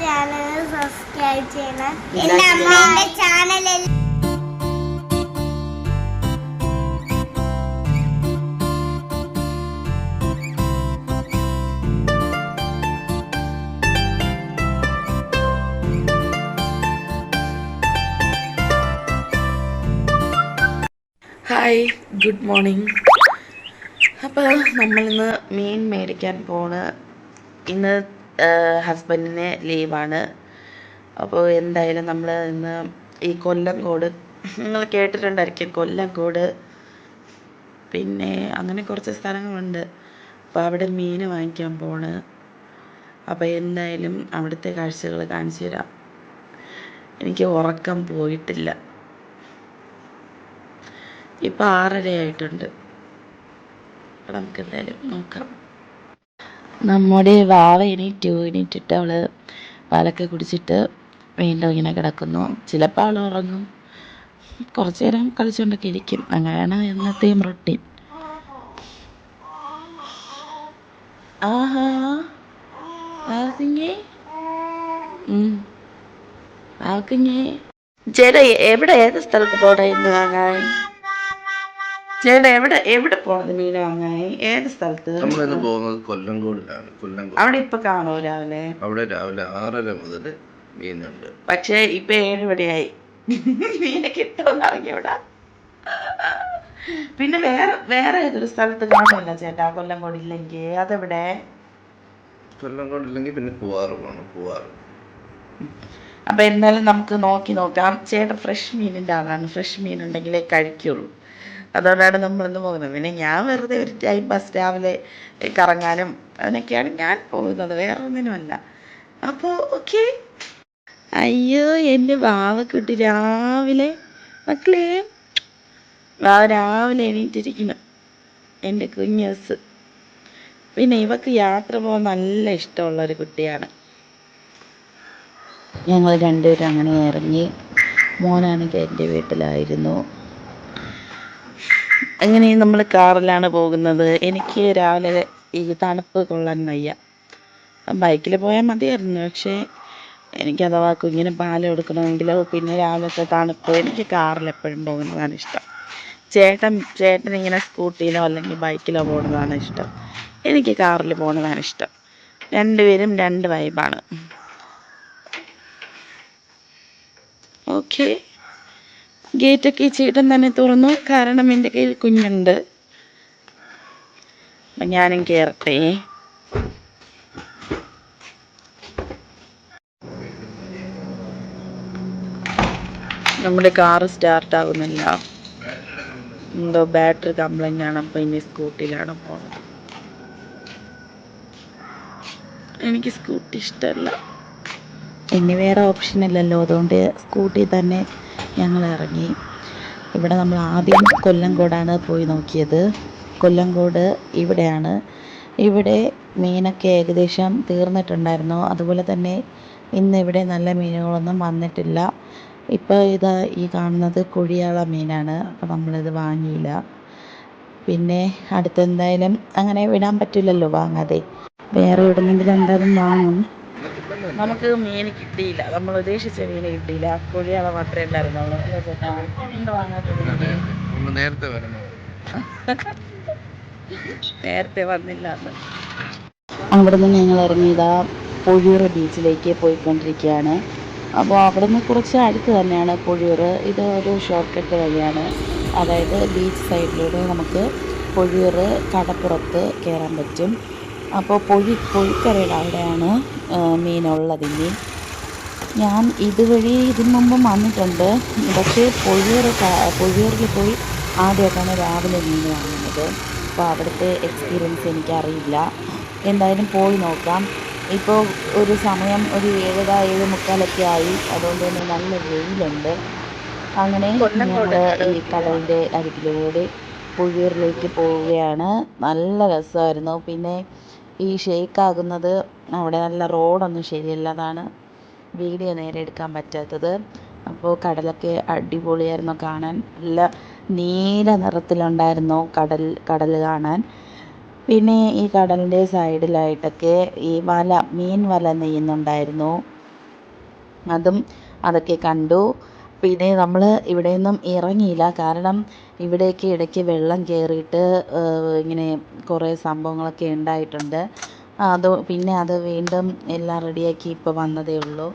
Channel subscribe ചെയ്യണം. എന്റെ അമ്മയുടെ ചാനലിൽ ഹായ്, ഗുഡ് മോർണിംഗ്. അപ്പോൾ നമ്മളിന്ന് മീൻ മേടിക്കാൻ പോണ്. ഇന്ന് ഹസ്ബൻഡിന് ലീവാണ്. അപ്പോൾ എന്തായാലും നമ്മൾ ഇന്ന് ഈ കൊല്ലംകോട്, നിങ്ങൾ കേട്ടിട്ടുണ്ടായിരിക്കും കൊല്ലംകോട്, പിന്നെ അങ്ങനെ കുറച്ച് സ്ഥലങ്ങളുണ്ട്. അപ്പോൾ അവിടെ മീൻ വാങ്ങിക്കാൻ പോണ്. അപ്പോൾ എന്തായാലും അവിടുത്തെ കാഴ്ചകൾ കാണിച്ചു തരാം. എനിക്ക് ഉറക്കം പോയിട്ടില്ല. ഇപ്പോൾ 6:30 ആയിട്ടുണ്ട്. നമുക്ക് എന്തായാലും നോക്കാം. നമ്മുടെ വാവ എണീറ്റിട്ട് അവൾ പാലൊക്കെ കുടിച്ചിട്ട് വീണ്ടും ഇങ്ങനെ കിടക്കുന്നു. ചിലപ്പോൾ അവൾ ഉറങ്ങും, കുറച്ച് നേരം കളിച്ചുകൊണ്ടൊക്കെ ഇരിക്കും. അങ്ങനെയാണ് എന്നത്തെയും റൊട്ടീൻ. ആഹാ, ചേട്ടാ എവിടെ, ഏത് സ്ഥലത്ത് പോകണ ഇന്ന് വാങ്ങാൻ? ചേട്ടാ എവിടെ പോണത് മീൻ വാങ്ങാൻ? ഏത് സ്ഥലത്ത്? നമ്മളിന്ന് പോകുന്നത് കൊല്ലംകോടിലാണ്. അവിടെ ഇപ്പൊ കാണോ രാവിലെ? അവിടെ രാവിലെ 6:30 മുതൽ മീനുണ്ട്. പക്ഷെ ഇപ്പൊ 7 മണിയായി. മീനെ കിട്ടുമെന്നറിഞ്ഞ ഇവിടെ. പിന്നെ വേറെ ഏതൊരു സ്ഥലത്ത് കാണുമല്ലോ ചേട്ടാ കൊല്ലംകോട് ഇല്ലെങ്കിൽ? അതെവിടെ? കൊല്ലംകോട് ഇല്ലെങ്കിൽ പിന്നെ പൂവാറ് പോകണം. പൂവാറ്. അപ്പൊ എന്നാലും നമുക്ക് നോക്കാം. ചേട്ടൻ ഫ്രഷ് മീനിൻ്റെ ആളാണ്. ഫ്രഷ് മീൻ ഉണ്ടെങ്കിലേ കഴിക്കുള്ളൂ. അതുകൊണ്ടാണ് നമ്മളിന്ന് പോകുന്നത്. പിന്നെ ഞാൻ വെറുതെ ഒരു ടൈം പാസ്, രാവിലെ കറങ്ങാനും അതിനൊക്കെയാണ് ഞാൻ പോകുന്നത്, വേറെ ഒന്നിനുമല്ല. അപ്പോൾ ഓക്കെ. അയ്യോ, എൻ്റെ വാവക്കുട്ടി രാവിലെ, മക്കളെ വാവ രാവിലെ എണീറ്റിരിക്കുന്നു, എൻ്റെ കുഞ്ഞസ്. പിന്നെ ഇവക്ക് യാത്ര പോകാൻ നല്ല ഇഷ്ടമുള്ളൊരു കുട്ടിയാണ്. ഞങ്ങൾ രണ്ടുപേരും അങ്ങനെ ഇറങ്ങി. മോനാണെങ്കിൽ എൻ്റെ വീട്ടിലായിരുന്നു. അങ്ങനെ നമ്മൾ കാറിലാണ് പോകുന്നത്. എനിക്ക് രാവിലെ ഈ തണുപ്പ് കൊള്ളാൻ വയ്യ. ബൈക്കിൽ പോയാൽ മതിയായിരുന്നു. പക്ഷേ എനിക്ക് അഥവാ കുഞ്ഞിന് പാൽ കൊടുക്കണമെങ്കിലോ പിന്നെ രാവിലത്തെ തണുപ്പ്, എനിക്ക് കാറിൽ എപ്പോഴും പോകുന്നതാണ് ഇഷ്ടം. ചേട്ടൻ ഇങ്ങനെ സ്കൂട്ടിയിലോ അല്ലെങ്കിൽ ബൈക്കിലോ പോകുന്നതാണ് ഇഷ്ടം. എനിക്ക് കാറിൽ പോകുന്നതാണ് ഇഷ്ടം. രണ്ടുപേരും രണ്ട് വൈബാണ്. ഓക്കെ. ഗേറ്റൊക്കെ ചേട്ടൻ തന്നെ തുറന്നു, കാരണം എൻ്റെ കയ്യിൽ കുഞ്ഞുണ്ട്. അപ്പം ഞാനും കയറട്ടെ. നമ്മുടെ കാറ് സ്റ്റാർട്ടാകുന്നില്ല, എന്തോ ബാറ്ററി കംപ്ലൈൻ്റ് ആണ്. അപ്പോൾ ഇനി സ്കൂട്ടിയിലാണ് പോകുന്നത്. എനിക്ക് സ്കൂട്ടി ഇഷ്ടമല്ല. ഇനി വേറെ ഓപ്ഷൻ ഇല്ലല്ലോ, അതുകൊണ്ട് സ്കൂട്ടി തന്നെ ഞങ്ങൾ ഇറങ്ങി. ഇവിടെ നമ്മൾ ആദ്യം കൊല്ലംകോടാണ് പോയി നോക്കിയത്. കൊല്ലംകോട് ഇവിടെയാണ്. ഇവിടെ മീനൊക്കെ ഏകദേശം തീർന്നിട്ടുണ്ടായിരുന്നു. അതുപോലെ തന്നെ ഇന്നിവിടെ നല്ല മീനുകളൊന്നും വന്നിട്ടില്ല. ഇപ്പോൾ ഈ കാണുന്നത് കുഴിയാള മീനാണ്. അപ്പോൾ നമ്മളിത് വാങ്ങിയില്ല. പിന്നെ അടുത്തെന്തായാലും അങ്ങനെ വിടാൻ പറ്റില്ലല്ലോ വാങ്ങാതെ. വേറെ എവിടെന്നെങ്കിലും എന്തായാലും വാങ്ങും. നമുക്ക് മീൻ കിട്ടിയില്ല, നമ്മൾ ഉദ്ദേശിച്ച മീൻ കിട്ടിയില്ല. കുഴിയാള മാത്രമേ ഉണ്ടായിരുന്നുള്ളൂ. നേരത്തെ വന്നില്ല എന്ന്. അവിടെ നിന്ന് ഞങ്ങൾ ഇറങ്ങിയതാ പൊഴിയൂർ ബീച്ചിലേക്ക് പോയിക്കൊണ്ടിരിക്കുകയാണ്. അപ്പോൾ അവിടെ നിന്ന് കുറച്ച് അടുത്ത് തന്നെയാണ് പൊഴിയൂർ. ഇത് ഒരു ഷോർട്ട് കട്ട് വഴിയാണ്. അതായത് ബീച്ച് സൈഡിലൂടെ നമുക്ക് പൊഴിയൂർ കടപ്പുറത്ത് കയറാൻ പറ്റും. അപ്പോൾ പൊഴിക്കരയുടെ അവിടെയാണ് മീനുള്ളത്. ഞാൻ ഇതുവഴി ഇതിന് മുമ്പും വന്നിട്ടുണ്ട്. പക്ഷേ പൊഴിയൂരിൽ പോയി ആദ്യമായിട്ടാണ് രാവിലെ മീൻ വാങ്ങുന്നത്. അപ്പോൾ അവിടുത്തെ എക്സ്പീരിയൻസ് എനിക്കറിയില്ല. എന്തായാലും പോയി നോക്കാം. ഇപ്പോൾ ഒരു സമയം ഒരു 7:45 ആയി. അതുകൊണ്ട് തന്നെ നല്ല വെയിലുണ്ട്. അങ്ങനെ ഞങ്ങൾ ഈ കടലിൻ്റെ അരികിലൂടെ പൊഴിയൂരിലേക്ക് പോവുകയാണ്. നല്ല രസമായിരുന്നു. പിന്നെ ഈ ഷെയ്ക്കാകുന്നത് അവിടെ നല്ല റോഡൊന്നും ശരിയല്ല, അതാണ് വീഡിയോ നേരെ എടുക്കാൻ പറ്റാത്തത്. അപ്പോൾ കടലൊക്കെ അടിപൊളിയായിരുന്നു കാണാൻ. നല്ല നീല നിറത്തിലുണ്ടായിരുന്നു കടൽ കാണാൻ. പിന്നെ ഈ കടലിൻ്റെ സൈഡിലായിട്ടൊക്കെ ഈ മീൻ വല നെയ്യുന്നുണ്ടായിരുന്നു. അതൊക്കെ കണ്ടു. പിന്നെ നമ്മൾ ഇവിടെ നിന്നും ഇറങ്ങിയില്ല, കാരണം ഇവിടേക്ക് ഇടയ്ക്ക് വെള്ളം കയറിയിട്ട് ഇങ്ങനെ കുറേ സംഭവങ്ങളൊക്കെ ഉണ്ടായിട്ടുണ്ട്. പിന്നെ അത് വീണ്ടും എല്ലാം റെഡിയാക്കി ഇപ്പോൾ വന്നതേ ഉള്ളൂ.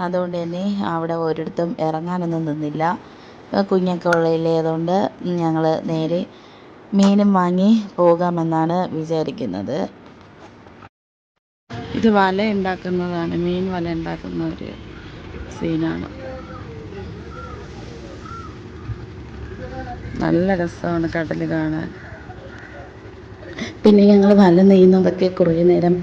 അതുകൊണ്ട് തന്നെ അവിടെ ഒരിടത്തും ഇറങ്ങാനൊന്നും നിന്നില്ല. കുഞ്ഞൊക്കെ ഉള്ളതല്ലേ, അതുകൊണ്ട് ഞങ്ങൾ നേരെ മീനും വാങ്ങി പോകാമെന്നാണ് വിചാരിക്കുന്നത്. ഇത് വല ഉണ്ടാക്കുന്നതാണ്, മീൻ വല ഉണ്ടാക്കുന്ന ഒരു സീനാണ്. നല്ല രസമാണ് കടൽ കാണാൻ. പിന്നെ ഞങ്ങൾ വല നെയ്യുന്നതൊക്കെ കുറേ നേരം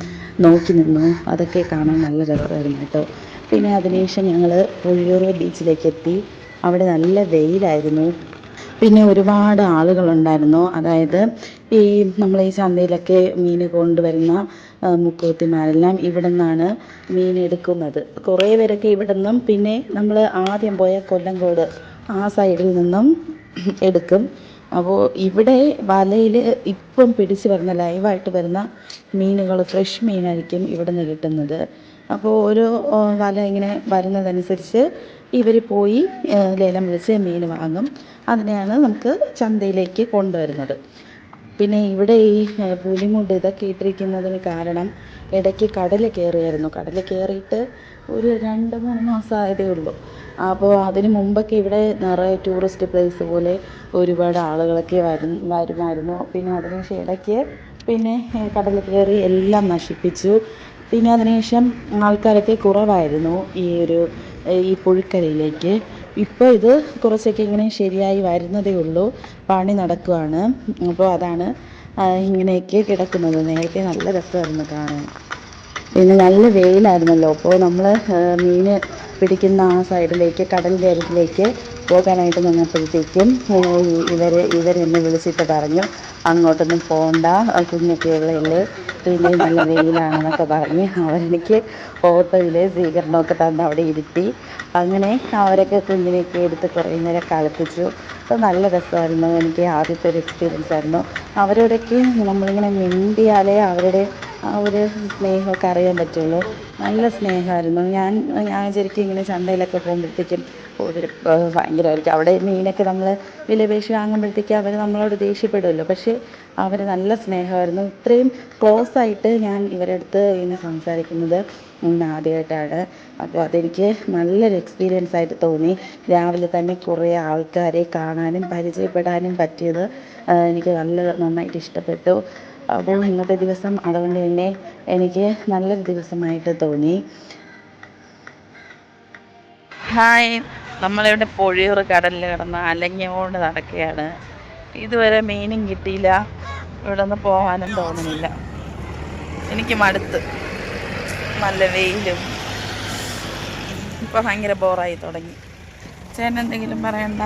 നോക്കി നിന്നു. അതൊക്കെ കാണാൻ നല്ല രസമായിരുന്നു കേട്ടോ. പിന്നെ അതിനുശേഷം ഞങ്ങൾ പൊഴിയൂർ ബീച്ചിലേക്ക് എത്തി. അവിടെ നല്ല വെയിലായിരുന്നു. പിന്നെ ഒരുപാട് ആളുകളുണ്ടായിരുന്നു. അതായത് ഈ നമ്മൾ ഈ ചന്തയിലൊക്കെ മീൻ കൊണ്ടുവരുന്ന മുക്കുവത്തിമാരെല്ലാം ഇവിടെ നിന്നാണ് മീൻ എടുക്കുന്നത്. കുറേ പേരൊക്കെ ഇവിടെ നിന്നും, പിന്നെ നമ്മൾ ആദ്യം പോയ കൊല്ലങ്കോട് ആ സൈഡിൽ നിന്നും എടുക്കും. അപ്പോൾ ഇവിടെ വലയിൽ ഇപ്പം പിടിച്ച് വരുന്ന ലൈവായിട്ട് വരുന്ന മീനുകൾ, ഫ്രഷ് മീനായിരിക്കും ഇവിടെ നിന്ന് കിട്ടുന്നത്. അപ്പോൾ ഓരോ വല ഇങ്ങനെ വരുന്നതനുസരിച്ച് ഇവർ പോയി ലേലം വിളിച്ച് മീൻ വാങ്ങും. അതിനെയാണ് നമുക്ക് ചന്തയിലേക്ക് കൊണ്ടുവരുന്നത്. പിന്നെ ഇവിടെ ഈ പുലിമുണ്ട് ഇതൊക്കെ ഇട്ടിരിക്കുന്നതിന് കാരണം ഇടയ്ക്ക് കടൽ കയറിയായിരുന്നു. കടൽ കയറിയിട്ട് ഒരു 2-3 മാസമായതേ ഉള്ളൂ. അപ്പോൾ അതിന് മുമ്പൊക്കെ ഇവിടെ നിറയെ ടൂറിസ്റ്റ് പ്ലേസ് പോലെ ഒരുപാട് ആളുകളൊക്കെ വരുമായിരുന്നു. പിന്നെ അതിനുശേഷം ഇടയ്ക്ക് പിന്നെ കടൽ കയറി എല്ലാം നശിപ്പിച്ചു. പിന്നെ അതിനുശേഷം ആൾക്കാരൊക്കെ കുറവായിരുന്നു ഈ പുഴക്കരയിലേക്ക്. ഇപ്പോൾ ഇത് കുറച്ചൊക്കെ ഇങ്ങനെ ശരിയായി വരുന്നതേ ഉള്ളൂ, പണി നടക്കുകയാണ്. അപ്പോൾ അതാണ് ഇങ്ങനെയൊക്കെ കിടക്കുന്നത്. നേരത്തെ നല്ല രസമായിരുന്നു കാണാൻ. പിന്നെ നല്ല വെയിലായിരുന്നല്ലോ, അപ്പോൾ നമ്മൾ മീൻ പിടിക്കുന്ന ആ സൈഡിലേക്ക്, കടലിൻ്റെ അരികിലേക്ക് പോകാനായിട്ട് നിന്നപ്പോഴത്തേക്കും ഇവരെന്നെ വിളിച്ചിട്ട് പറഞ്ഞു, അങ്ങോട്ടൊന്നും പോകണ്ട, കുഞ്ഞൊക്കെ ഉള്ളതല്ലേ, പിന്നെ നല്ല വെയിലാണെന്നൊക്കെ പറഞ്ഞ് അവരെനിക്ക് ഓട്ടോയിൽ സ്വീകരണമൊക്കെ തന്ന് അവിടെ ഇരുത്തി. അങ്ങനെ അവരൊക്കെ കുഞ്ഞിനെയൊക്കെ എടുത്ത് കുറേ നേരം കളിപ്പിച്ചു. അപ്പോൾ നല്ല രസമായിരുന്നു. എനിക്ക് ആദ്യത്തെ ഒരു എക്സ്പീരിയൻസ് ആയിരുന്നു. അവരോടൊക്കെ നമ്മളിങ്ങനെ മിണ്ടിയാലേ അവരുടെ ആ ഒരു സ്നേഹമൊക്കെ അറിയാൻ പറ്റുള്ളൂ. നല്ല സ്നേഹമായിരുന്നു. ഞാൻ ശരിക്കും ഇങ്ങനെ ചന്തയിലൊക്കെ പോകുമ്പോഴത്തേക്കും ഭയങ്കരമായിരിക്കും. അവിടെ മീനൊക്കെ നമ്മൾ വിലപേശി വാങ്ങുമ്പോഴത്തേക്കും അവർ നമ്മളോട് ദേഷ്യപ്പെടുമല്ലോ, പക്ഷേ അവർ നല്ല സ്നേഹമായിരുന്നു. ഇത്രയും ക്ലോസ് ആയിട്ട് ഞാൻ ഇവരുടെ അടുത്ത് ഇങ്ങനെ സംസാരിക്കുന്നത് ആദ്യമായിട്ടാണ്. അപ്പോൾ അതെനിക്ക് നല്ലൊരു എക്സ്പീരിയൻസ് ആയിട്ട് തോന്നി. രാവിലെ തന്നെ കുറേ ആൾക്കാരെ കാണാനും പരിചയപ്പെടാനും പറ്റിയത് എനിക്ക് നന്നായിട്ട് ഇഷ്ടപ്പെട്ടു. അപ്പോൾ ഇന്നത്തെ ദിവസം അതുകൊണ്ട് തന്നെ എനിക്ക് നല്ലൊരു ദിവസമായിട്ട് തോന്നി. ഹായ്, നമ്മളിവിടെ പൊഴിയൂർ കടലിൽ കിടന്ന് അലഞ്ഞുകൊണ്ട് നടക്കുകയാണ്. ഇതുവരെ മീനും കിട്ടിയില്ല. ഇവിടെ നിന്ന് പോകാനും തോന്നുന്നില്ല. എനിക്ക് മടുത്ത്, നല്ല വെയിലും, ഇപ്പം ഭയങ്കര ബോറായി തുടങ്ങി. ചേട്ടൻ എന്തെങ്കിലും പറയണ്ട?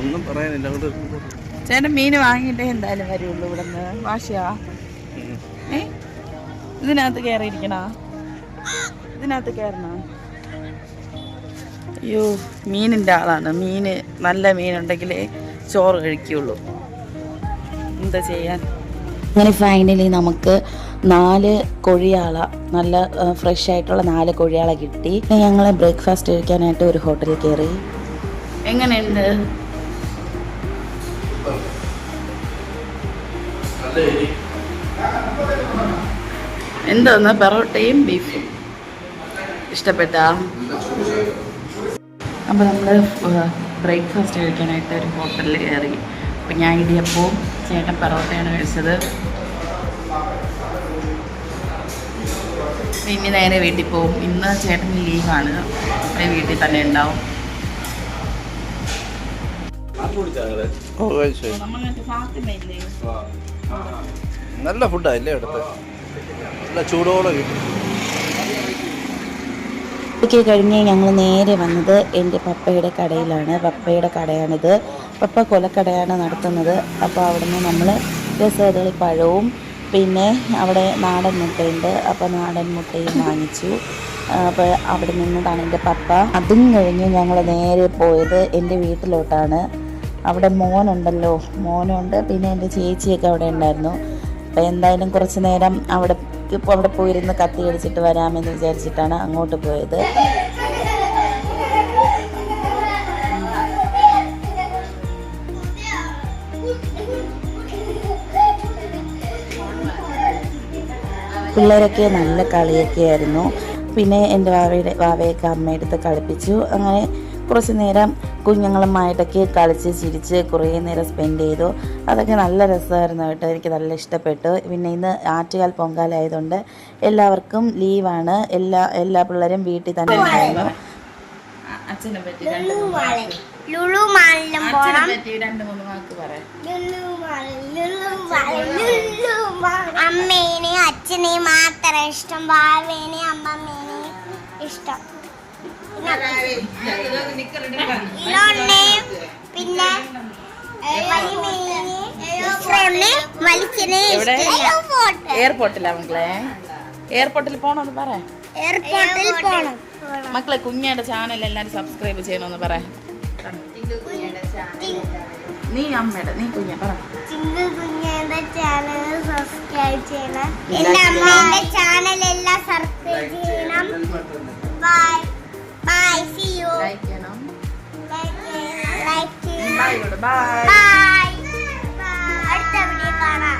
ഒന്നും പറയാനില്ല. ചേട്ടൻ മീൻ വാങ്ങിയിട്ടേ എന്തായാലും വരുള്ളൂ ഇവിടെ നിന്ന്. വാശിയാ? ഇതിനകത്ത് കയറിയിരിക്കണ? ഇതിനകത്ത് കയറണ? അയ്യോ, മീനിൻ്റെ ആളാണ്. നല്ല മീനുണ്ടെങ്കിലേ ചോറ് കഴിക്കുള്ളൂ. എന്താ ചെയ്യാൻ? അങ്ങനെ ഫൈനലി നമുക്ക് 4 കൊഴിയാള, നല്ല ഫ്രഷ് ആയിട്ടുള്ള 4 കൊഴിയാള കിട്ടി. ഞങ്ങൾ ബ്രേക്ക്ഫാസ്റ്റ് കഴിക്കാനായിട്ട് ഒരു ഹോട്ടലിൽ കയറി. എങ്ങനെയുണ്ട്? എന്തോന്ന്, പെറോട്ടയും ബീഫും ഇഷ്ടപ്പെട്ടാ? അപ്പോൾ നമ്മൾ ബ്രേക്ക്ഫാസ്റ്റ് കഴിക്കാനായിട്ട് ഒരു ഹോട്ടലിൽ കയറി. അപ്പോൾ ഞാൻ ഇടിയപ്പവും ചേട്ടൻ പെറോട്ടയാണ് കഴിച്ചത്. ഇനി നേരെ വീട്ടിൽ പോകും. ഇന്ന് ചേട്ടന് ലീവാണ്, വീട്ടിൽ തന്നെ ഉണ്ടാവും. നല്ല ഫുഡായില്ലേ അവിടുത്തെ? നല്ല ചൂടോടെ കിട്ടും. ഒക്കെ കഴിഞ്ഞ് ഞങ്ങൾ നേരെ വന്നത് എൻ്റെ പപ്പയുടെ കടയിലാണ്. പപ്പയുടെ കടയാണിത്. പപ്പ കൊലക്കടയാണ് നടത്തുന്നത്. അപ്പോൾ അവിടുന്ന് നമ്മൾ രസകദളി പഴവും പിന്നെ അവിടെ നാടൻ മുട്ടയുണ്ട്, അപ്പോൾ നാടൻ മുട്ടയും വാങ്ങിച്ചു. അപ്പോൾ അവിടെ നിന്നതാണ് എൻ്റെ പപ്പ. അതും കഴിഞ്ഞ് ഞങ്ങൾ നേരെ പോയത് എൻ്റെ വീട്ടിലോട്ടാണ്. അവിടെ മോനുണ്ട്, പിന്നെ എൻ്റെ ചേച്ചിയൊക്കെ അവിടെ ഉണ്ടായിരുന്നു. അപ്പോൾ എന്തായാലും കുറച്ച് നേരം അവിടെ പോയിരുന്ന് കത്തി അടിച്ചിട്ട് വരാമെന്ന് വിചാരിച്ചിട്ടാണ് അങ്ങോട്ട് പോയത്. പിള്ളേരൊക്കെ നല്ല കളിയൊക്കെ ആയിരുന്നു. പിന്നെ എൻ്റെ വാവയൊക്കെ അമ്മയെടുത്ത് കളിപ്പിച്ചു. അങ്ങനെ കുറച്ച് നേരം കുഞ്ഞുങ്ങളുമായിട്ടൊക്കെ കളിച്ച് ചിരിച്ച് കുറേ നേരം സ്പെൻഡ് ചെയ്തു. അതൊക്കെ നല്ല രസമായിരുന്നു കേട്ടോ. എനിക്ക് നല്ല ഇഷ്ടപ്പെട്ടു. പിന്നെ ഇന്ന് ആറ്റുകാൽ പൊങ്കാലായതുകൊണ്ട് എല്ലാവർക്കും ലീവാണ്. എല്ലാ പിള്ളേരും വീട്ടിൽ തന്നെ ഉണ്ടായിരുന്നു. അച്ഛനെ പറ്റി അമ്മേനെയും അച്ഛനെയും മാത്രം ഇഷ്ടം, ഭാവേനെയും അമ്മമ്മേനെയും ഇഷ്ടം. പിന്നെ എയർപോർട്ടിലാ മക്കളെ? എയർപോർട്ടിൽ പോണോന്ന് പറ. എയർപോർട്ടിൽ പോണം മക്കളെ. കുഞ്ഞയുടെ ചാനൽ എല്ലാരും സബ്സ്ക്രൈബ് ചെയ്യണമെന്ന് പറ. നീ അമ്മയുടെ നീ കുഞ്ഞ പറ. കുഞ്ഞയുടെ ചാനൽ സബ്സ്ക്രൈബ് ചെയ്യണം. എന്റെ അമ്മയുടെ ചാനൽ എല്ലാം സബ്സ്ക്രൈബ് ചെയ്യണം. Bye bye, see you. Like ചെയ്യണം. ലൈക്ക് ചെയ്യണം. Bye bye. ബൈ. അടുത്ത വീഡിയോ കാണാം.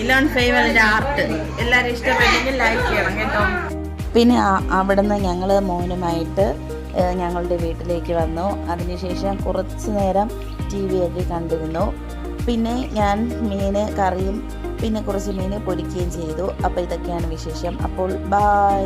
ഇലോൺ ഫേവലിന്റെ ആർട്ട് എല്ലാവരും ഇഷ്ടപ്പെട്ടെങ്കിൽ ലൈക്ക് ചെയ്യണം കേട്ടോ. പിന്നെ അവിടുന്ന് ഞങ്ങൾ മോനുമായിട്ട് ഞങ്ങളുടെ വീട്ടിലേക്ക് വന്നു. അതിനുശേഷം കുറച്ച് നേരം TV ഒക്കെ കണ്ടിരുന്നു. പിന്നെ ഞാൻ മീന് കറിയും പിന്നെ കുറച്ച് മീൻ പൊരിക്കുകയും ചെയ്തു. അപ്പോൾ ഇതൊക്കെയാണ് വിശേഷം. അപ്പോൾ ബൈ.